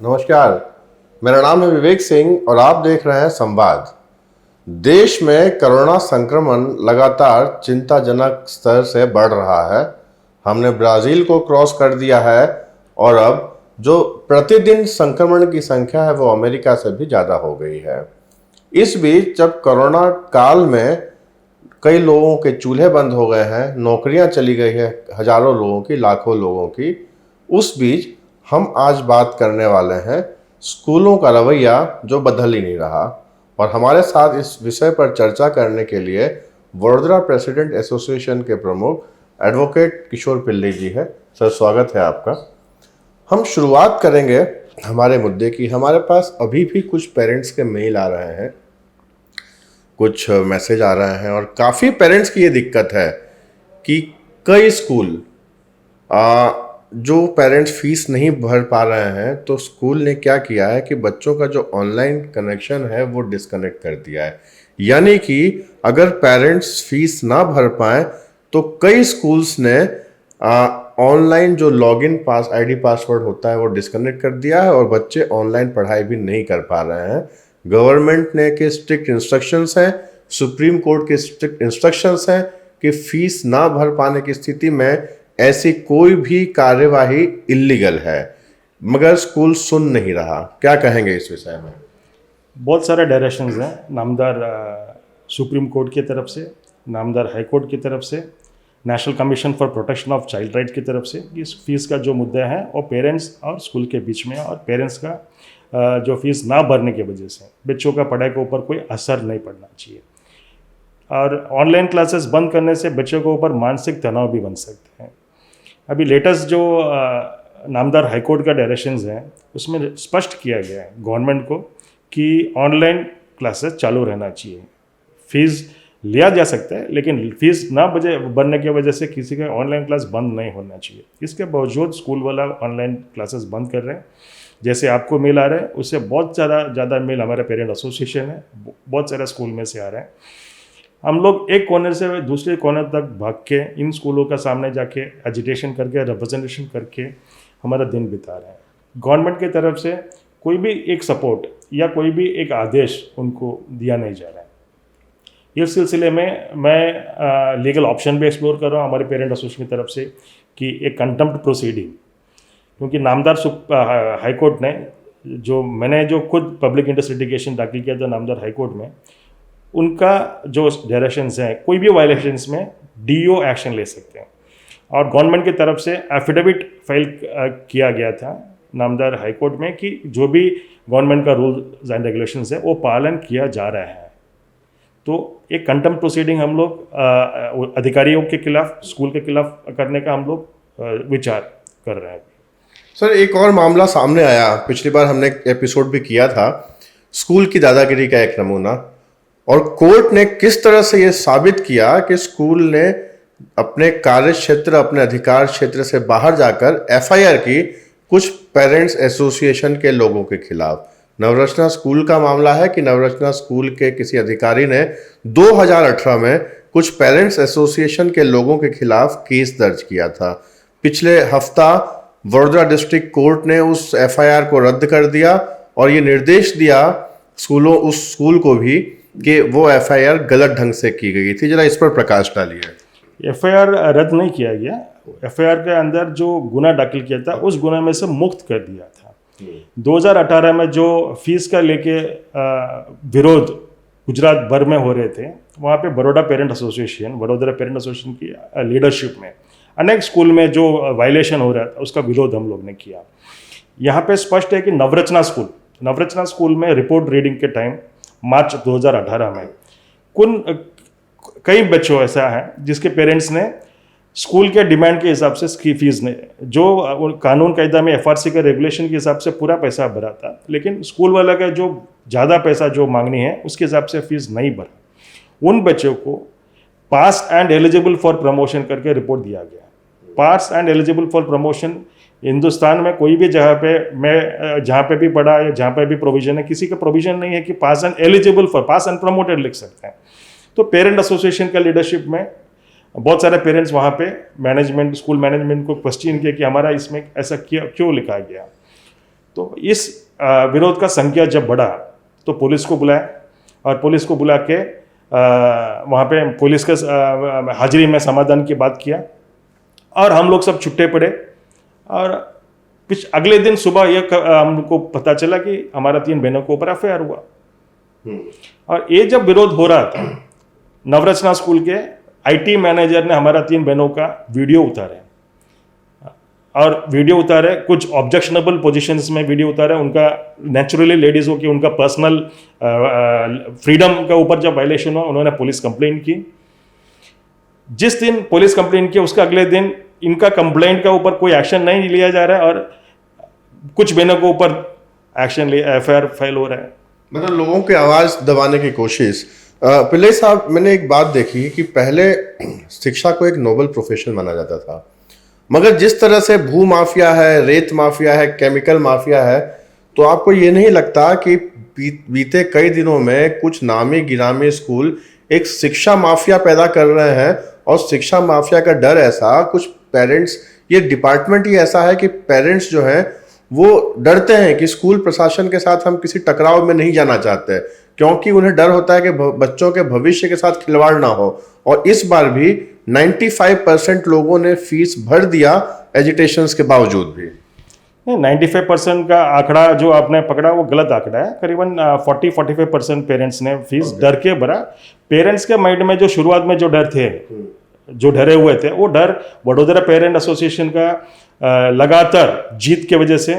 नमस्कार, मेरा नाम है विवेक सिंह और आप देख रहे हैं संवाद। देश में कोरोना संक्रमण लगातार चिंताजनक स्तर से बढ़ रहा है। हमने ब्राज़ील को क्रॉस कर दिया है और अब जो प्रतिदिन संक्रमण की संख्या है वो अमेरिका से भी ज़्यादा हो गई है। इस बीच जब कोरोना काल में कई लोगों के चूल्हे बंद हो गए हैं, नौकरियां चली गई है हजारों लोगों की, लाखों लोगों की, उस बीच हम आज बात करने वाले हैं स्कूलों का रवैया जो बदल ही नहीं रहा। और हमारे साथ इस विषय पर चर्चा करने के लिए वडोदरा प्रेसिडेंट एसोसिएशन के प्रमुख एडवोकेट किशोर पिल्लई जी है। सर, स्वागत है आपका। हम शुरुआत करेंगे हमारे मुद्दे की। हमारे पास अभी भी कुछ पेरेंट्स के मेल आ रहे हैं, कुछ मैसेज आ रहे हैं और काफ़ी पेरेंट्स की ये दिक्कत है कि कई स्कूल जो पेरेंट्स फीस नहीं भर पा रहे हैं, तो स्कूल ने क्या किया है कि बच्चों का जो ऑनलाइन कनेक्शन है वो डिस्कनेक्ट कर दिया है। यानी कि अगर पेरेंट्स फीस ना भर पाए तो कई स्कूल्स ने ऑनलाइन जो लॉगिन आईडी पासवर्ड होता है वो डिस्कनेक्ट कर दिया है और बच्चे ऑनलाइन पढ़ाई भी नहीं कर पा रहे हैं। गवर्नमेंट ने के स्ट्रिक्ट इंस्ट्रक्शंस हैं, सुप्रीम कोर्ट के स्ट्रिक्ट इंस्ट्रक्शंस हैं कि फीस ना भर पाने की स्थिति में ऐसी कोई भी कार्यवाही इल्लीगल है, मगर स्कूल सुन नहीं रहा। क्या कहेंगे इस विषय में? बहुत सारे डायरेक्शंस हैं, नामदार सुप्रीम कोर्ट की तरफ से, नामदार हाई कोर्ट की तरफ से, national commission for protection of child right की तरफ से। इस फीस का जो मुद्दा है वो पेरेंट्स और स्कूल के बीच में, और पेरेंट्स का जो फीस ना भरने की वजह से बच्चों का पढ़ाई के ऊपर कोई असर नहीं पड़ना चाहिए। और ऑनलाइन क्लासेस बंद करने से बच्चों के ऊपर मानसिक तनाव भी बन सकते हैं। अभी लेटेस्ट जो नामदार हाईकोर्ट का डायरेक्शंस हैं उसमें स्पष्ट किया गया है गवर्नमेंट को कि ऑनलाइन क्लासेस चालू रहना चाहिए। फीस लिया जा सकता है लेकिन फीस ना भरने की वजह से किसी का ऑनलाइन क्लास बंद नहीं होना चाहिए। इसके बावजूद स्कूल वाला ऑनलाइन क्लासेस बंद कर रहे हैं। जैसे आपको मेल आ रहा है उससे बहुत ज़्यादा मेल हमारे पेरेंट एसोसिएशन है, बहुत सारे स्कूल में से आ रहे हैं। हम लोग एक कोने से दूसरे कोने तक भाग के इन स्कूलों का सामने जाके एजिटेशन करके, रिप्रेजेंटेशन करके हमारा दिन बिता रहे हैं। गवर्नमेंट की तरफ से कोई भी एक सपोर्ट या कोई भी एक आदेश उनको दिया नहीं जा रहा है। इस सिलसिले में मैं लीगल ऑप्शन भी एक्सप्लोर कर रहा हूँ हमारे पेरेंट एसोसिएशन की तरफ से कि एक कंटेम्प्ट प्रोसीडिंग, क्योंकि नामदार हाई कोर्ट ने मैंने जो खुद पब्लिक इंटरेस्ट लिटिगेशन दाखिल किया था नामदार हाई कोर्ट में, उनका जो डायरेक्शंस हैं कोई भी वायलेशंस में डीओ एक्शन ले सकते हैं। और गवर्नमेंट की तरफ से एफिडेविट फाइल किया गया था नामदार हाई कोर्ट में कि जो भी गवर्नमेंट का रूल्स एंड रेगुलेशंस है वो पालन किया जा रहा है। तो एक कंटेम्प्ट प्रोसीडिंग हम लोग अधिकारियों के खिलाफ, स्कूल के खिलाफ करने का हम लोग विचार कर रहे हैं। सर, एक और मामला सामने आया, पिछली बार हमने एपिसोड भी किया था, स्कूल की दादागिरी का एक नमूना। और कोर्ट ने किस तरह से ये साबित किया कि स्कूल ने अपने कार्य क्षेत्र, अपने अधिकार क्षेत्र से बाहर जाकर एफआईआर की कुछ पेरेंट्स एसोसिएशन के लोगों के खिलाफ। नवरचना स्कूल का मामला है कि नवरचना स्कूल के किसी अधिकारी ने 2018 में कुछ पेरेंट्स एसोसिएशन के लोगों के खिलाफ केस दर्ज किया था। पिछले हफ्ता वडोदरा डिस्ट्रिक्ट कोर्ट ने उस एफआईआर को रद्द कर दिया और ये निर्देश दिया उस स्कूल को भी कि वो एफआईआर गलत ढंग से की गई थी। जरा इस पर प्रकाश डालिए। एफआईआर रद्द नहीं किया गया। एफआईआर के अंदर जो गुना दाखिल किया था उस गुना में से मुक्त कर दिया था। 2018 में जो फीस का लेके विरोध गुजरात भर में हो रहे थे, वहाँ पे वडोदरा पेरेंट एसोसिएशन की लीडरशिप में अनेक स्कूल में जो वायलेशन हो रहा था उसका विरोध हम लोग ने किया। यहाँ पे स्पष्ट है कि नवरचना स्कूल में रिपोर्ट रीडिंग के टाइम मार्च 2018 में कई बच्चों ऐसा है जिसके पेरेंट्स ने स्कूल के डिमांड के हिसाब से इसकी फीस ने जो कानून कायदा में एफआरसी के रेगुलेशन के हिसाब से पूरा पैसा भरा था, लेकिन स्कूल वाला का जो ज़्यादा पैसा जो मांगनी है उसके हिसाब से फीस नहीं भरा। उन बच्चों को pass and eligible for promotion करके रिपोर्ट दिया गया। Pass and eligible for promotion Hindustan में कोई भी जहाँ पे मैं जहाँ पे भी पढ़ा या जहाँ पे भी प्रोविजन है, किसी का प्रोविजन नहीं है कि pass and eligible for, pass and promoted लिख सकते हैं। तो पेरेंट एसोसिएशन का लीडरशिप में बहुत सारे पेरेंट्स वहाँ पे स्कूल मैनेजमेंट को क्वेश्चन किया कि हमारा इसमें ऐसा क्यों लिखा गया। तो इस विरोध का संख्या जब बढ़ा तो पुलिस को बुलाया और पुलिस को बुला के वहाँ पे पुलिस के हाजिरी में समाधान की बात किया और हम लोग सब छुट्टे पड़े। और अगले दिन सुबह हमको पता चला कि हमारा 3 बहनों के ऊपर एफआईआर हुआ। और ये जब विरोध हो रहा था, नवरचना स्कूल के आईटी मैनेजर ने हमारा 3 बहनों का वीडियो उतारे और वीडियो उतारे, कुछ ऑब्जेक्शनेबल पोजीशंस में वीडियो उतारे। उनका नेचुरली लेडीज हो कि उनका पर्सनल फ्रीडम का ऊपर जब वायलेशन हुआ, उन्होंने पुलिस कंप्लेंट की। जिस दिन पुलिस कंप्लेंट की उसका अगले दिन इनका कंप्लेंट का ऊपर कोई एक्शन नहीं लिया जा रहा है और कुछ बहनों के ऊपर एक्शन एफआईआर फाइल हो रहा है। मतलब लोगों की आवाज दबाने की कोशिश। पिल्लई साहब, मैंने एक बात देखी कि पहले शिक्षा को एक नोबल प्रोफेशन माना जाता था, मगर जिस तरह से भू माफिया है, रेत माफिया है, केमिकल माफिया है, तो आपको ये नहीं लगता कि बीते कई दिनों में कुछ नामी गिरामी स्कूल एक शिक्षा माफिया पैदा कर रहे हैं? और शिक्षा माफिया का डर ऐसा, कुछ पेरेंट्स, ये डिपार्टमेंट ही ऐसा है कि पेरेंट्स जो हैं वो डरते हैं कि स्कूल प्रशासन के साथ हम किसी टकराव में नहीं जाना चाहते, क्योंकि उन्हें डर होता है कि बच्चों के भविष्य के साथ खिलवाड़ ना हो। और इस बार भी 95% लोगों ने फीस भर दिया एजिटेशंस के बावजूद भी। 95% का आंकड़ा जो आपने पकड़ा वो गलत आंकड़ा है। करीबन 40-45% पेरेंट्स ने फीस डर के भरा। पेरेंट्स के माइंड में जो शुरुआत में जो डर थे, जो डरे हुए थे, वो डर वडोदरा पेरेंट एसोसिएशन का लगातार जीत की वजह से,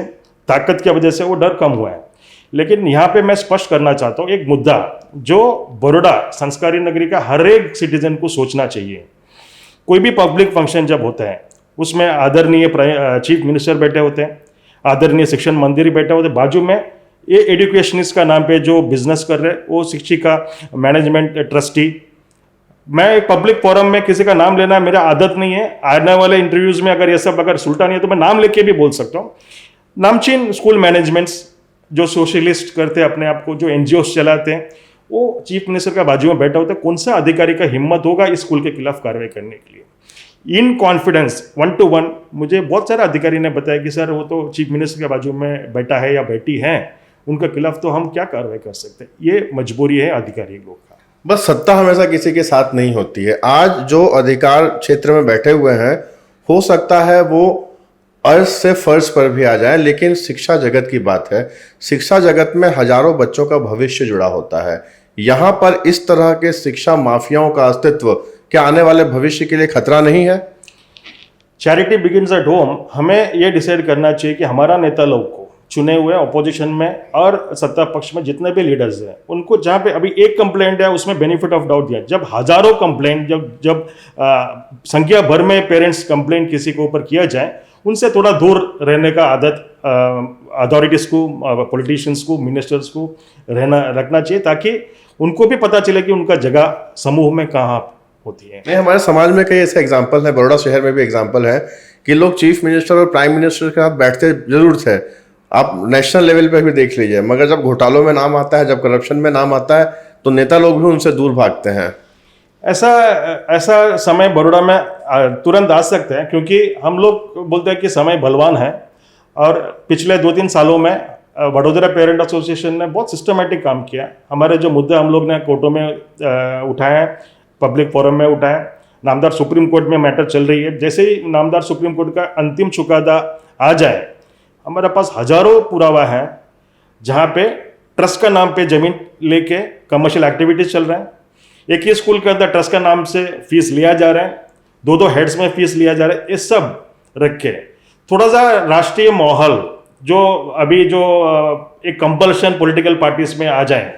ताकत की वजह से वो डर कम हुआ है। लेकिन यहाँ पे मैं स्पष्ट करना चाहता हूँ एक मुद्दा जो बड़ौदा संस्कारी नगरी का हर एक सिटीजन को सोचना चाहिए। कोई भी पब्लिक फंक्शन जब होता है उसमें आदरणीय चीफ मिनिस्टर बैठे होते हैं, आदरणीय शिक्षण मंत्री बैठे होते हैं, बाजू में ये एजुकेशनिस्ट का नाम पे जो बिजनेस कर रहे हैं, वो शिक्षिका, मैनेजमेंट ट्रस्टी। मैं एक पब्लिक फोरम में किसी का नाम लेना मेरा आदत नहीं है। आने वाले इंटरव्यूज में अगर ये सब अगर सुलटा नहीं है तो मैं नाम लेके भी बोल सकता हूँ। नामचीन स्कूल मैनेजमेंट्स जो सोशलिस्ट करते हैं अपने आप को, जो एनजीओ चलाते हैं, वो चीफ मिनिस्टर का बाजू में बैठा होता है। कौन सा अधिकारी का हिम्मत होगा इस स्कूल के खिलाफ कार्रवाई करने के लिए? इन कॉन्फिडेंस 1 to 1 मुझे बहुत सारे अधिकारी ने बताया कि सर वो तो चीफ मिनिस्टर के बाजू में बैठा है या बैठी है, उनके खिलाफ तो हम क्या कार्रवाई कर सकते हैं। ये मजबूरी है अधिकारी लोग का। बस सत्ता हमेशा किसी के साथ नहीं होती है। आज जो अधिकार क्षेत्र में बैठे हुए हैं, हो सकता है वो अर्ज से फर्ज पर भी आ जाए, लेकिन शिक्षा जगत की बात है। शिक्षा जगत में हजारों बच्चों का भविष्य जुड़ा होता है। यहाँ पर इस तरह के शिक्षा माफियाओं का अस्तित्व क्या आने वाले भविष्य के लिए खतरा नहीं है? Charity begins at home. हमें ये डिसाइड करना चाहिए कि हमारा नेता लोग को चुने हुए अपोजिशन में और सत्ता पक्ष में जितने भी लीडर्स हैं, उनको जहाँ पे अभी एक कंप्लेंट है उसमें बेनिफिट ऑफ डाउट दिया। जब हजारों कंप्लेंट, जब संख्या भर में पेरेंट्स कंप्लेंट किसी के ऊपर किया जाए, उनसे थोड़ा दूर रहने का आदत अथॉरिटीज को, पॉलिटिशियंस को, मिनिस्टर्स को रखना चाहिए, ताकि उनको भी पता चले कि उनका जगह समूह में कहाँ होती है। नहीं, हमारे समाज में कई ऐसे एग्जाम्पल हैं, बड़ौदा शहर में भी एग्जाम्पल है कि लोग चीफ मिनिस्टर और प्राइम मिनिस्टर के साथ बैठते जरूर थे। आप नेशनल लेवल पे भी देख लीजिए, मगर जब घोटालों में नाम आता है, जब करप्शन में नाम आता है, तो नेता लोग भी उनसे दूर भागते हैं। ऐसा समय बड़ौदा में तुरंत आ सकते हैं, क्योंकि हम लोग बोलते हैं कि समय बलवान है। और पिछले 2-3 सालों में वडोदरा पेरेंट एसोसिएशन ने बहुत सिस्टमेटिक काम किया। हमारे जो मुद्दे हम लोग ने कोर्टों में उठाए, पब्लिक फोरम में उठाए, नामदार सुप्रीम कोर्ट में मैटर चल रही है। जैसे ही नामदार सुप्रीम कोर्ट का अंतिम चुकादा आ जाए, हमारे पास हजारों पुरावा है जहाँ पे ट्रस्ट का नाम पे जमीन लेके कमर्शियल एक्टिविटीज चल रहा है। एक ही स्कूल के अंदर ट्रस्ट का नाम से फीस लिया जा रहा है, 2-2 हेड्स में फीस लिया जा रहा है। ये सब रख के थोड़ा सा राष्ट्रीय माहौल जो अभी जो एक कंपल्शन पॉलिटिकल पार्टीज में आ जाए,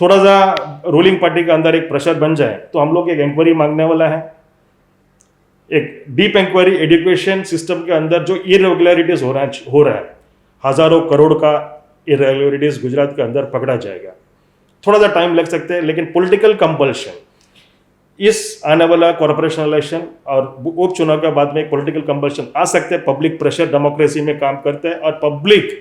थोड़ा सा रूलिंग पार्टी के अंदर एक प्रेशर बन जाए, तो हम लोग एक इंक्वायरी मांगने वाला है। एक डीप इंक्वायरी एजुकेशन सिस्टम के अंदर जो इरेगुलरिटीज हो रहा है, हजारों करोड़ का इरेगुलरिटीज गुजरात के अंदर पकड़ा जाएगा। थोड़ा सा टाइम लग सकते हैं, लेकिन पॉलिटिकल कंपल्शन, इस आने वाला कॉर्पोरेशन इलेक्शन और उपचुनाव के बाद में एक पॉलिटिकल कंपल्शन आ सकते हैं। पब्लिक प्रेशर डेमोक्रेसी में काम करते हैं, और पब्लिक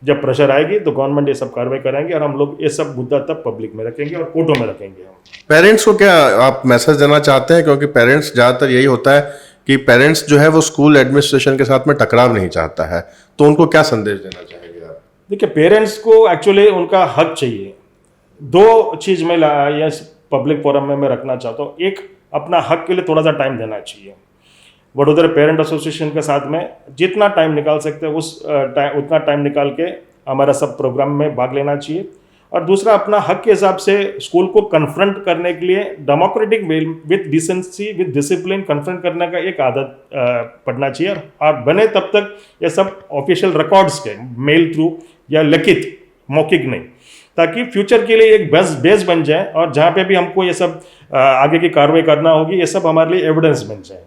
जब प्रेशर आएगी तो गवर्नमेंट ये सब कार्रवाई कराएंगे, और हम लोग ये सब मुद्दा तब पब्लिक में रखेंगे और कोर्टों में रखेंगे। हम पेरेंट्स को क्या आप मैसेज देना चाहते हैं? क्योंकि पेरेंट्स ज़्यादातर यही होता है कि पेरेंट्स जो है वो स्कूल एडमिनिस्ट्रेशन के साथ में टकराव नहीं चाहता है, तो उनको क्या संदेश देना चाहेंगे आप? देखिए, पेरेंट्स को एक्चुअली उनका हक चाहिए। दो चीज़ मैं ये पब्लिक फोरम में मैं रखना चाहता हूँ। एक, अपना हक के लिए थोड़ा सा टाइम देना चाहिए। वडोदरा पेरेंट एसोसिएशन के साथ में जितना टाइम निकाल सकते हैं उतना टाइम निकाल के हमारा सब प्रोग्राम में भाग लेना चाहिए। और दूसरा, अपना हक के हिसाब से स्कूल को कन्फ्रंट करने के लिए democratic way with decency with discipline confront करने का एक आदत पड़ना चाहिए। और बने तब तक ये सब ऑफिशियल रिकॉर्ड्स के मेल थ्रू या लिखित, मौखिक नहीं, ताकि फ्यूचर के लिए एक बेस बन जाए। और जहाँ पे भी हमको ये सब आगे की कार्रवाई करना होगी, ये सब हमारे लिए एविडेंस बन जाए।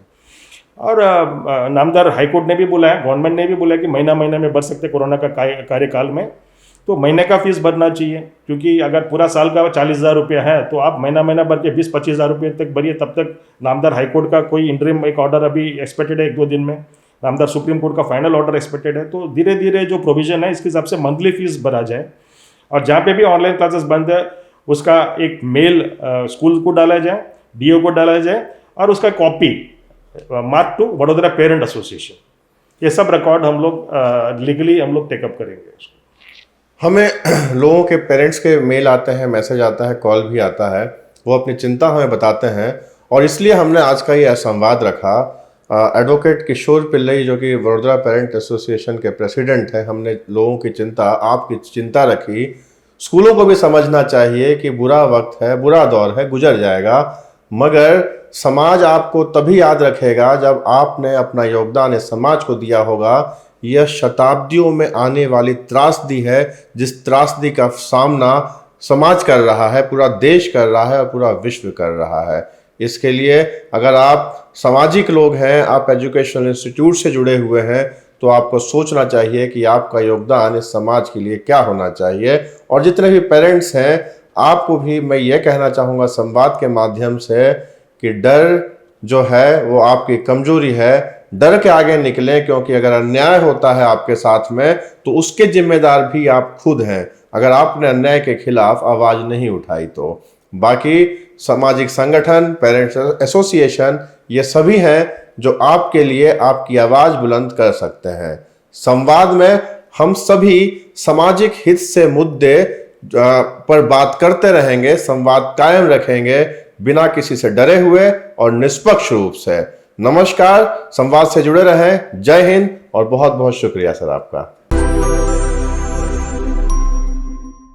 और नामदार हाईकोर्ट ने भी बोला है, गवर्नमेंट ने भी बोला है कि महीना में भर सकते कोरोना का कार्यकाल में, तो महीने का फीस भरना चाहिए। क्योंकि अगर पूरा साल का 40,000 रुपया है तो आप महीना भर के 20-25,000 रुपये तक भरिए। तब तक नामदार हाईकोर्ट का कोई इंटरिम एक ऑर्डर अभी एक्सपेक्टेड है 1-2 दिन में, नामदार सुप्रीम कोर्ट का फाइनल ऑर्डर एक्सपेक्टेड है। तो धीरे धीरे जो प्रोविजन है इसके हिसाब से मंथली फीस भरा जाए। और जहाँ पे भी ऑनलाइन क्लासेस बंद है उसका एक मेल स्कूल को डाला जाए, डीओ को डाला जाए, और उसका copy mark to Vadodara parent association. ये सब रिकॉर्ड हम लोग लीगली हम लोग टेकअप करेंगे। हमें लोगों के पेरेंट्स के मेल आते हैं, मैसेज आता है, कॉल भी आता है, वो अपनी चिंता हमें बताते हैं। और इसलिए हमने आज का ये संवाद रखा। एडवोकेट किशोर पिल्लई, जो कि वडोदरा पेरेंट एसोसिएशन के प्रेसिडेंट हैं, हमने लोगों की चिंता, आपकी चिंता रखी। स्कूलों को भी समझना चाहिए कि बुरा वक्त है, बुरा दौर है, गुजर जाएगा, मगर समाज आपको तभी याद रखेगा जब आपने अपना योगदान इस समाज को दिया होगा। यह शताब्दियों में आने वाली त्रासदी है, जिस त्रासदी का सामना समाज कर रहा है, पूरा देश कर रहा है और पूरा विश्व कर रहा है। इसके लिए अगर आप सामाजिक लोग हैं, आप एजुकेशनल इंस्टीट्यूट से जुड़े हुए हैं, तो आपको सोचना चाहिए कि आपका योगदान इस समाज के लिए क्या होना चाहिए। और जितने भी पेरेंट्स हैं, आपको भी मैं ये कहना चाहूँगा संवाद के माध्यम से कि डर जो है वो आपकी कमजोरी है। डर के आगे निकलें, क्योंकि अगर अन्याय होता है आपके साथ में तो उसके जिम्मेदार भी आप खुद हैं, अगर आपने अन्याय के खिलाफ आवाज़ नहीं उठाई तो। बाकी सामाजिक संगठन, पेरेंट्स एसोसिएशन, ये सभी हैं जो आपके लिए आपकी आवाज़ बुलंद कर सकते हैं। संवाद में हम सभी सामाजिक हित से मुद्दे पर बात करते रहेंगे, संवाद कायम रखेंगे, बिना किसी से डरे हुए और निष्पक्ष रूप से। नमस्कार, संवाद से जुड़े रहें। जय हिंद और बहुत बहुत शुक्रिया सर आपका।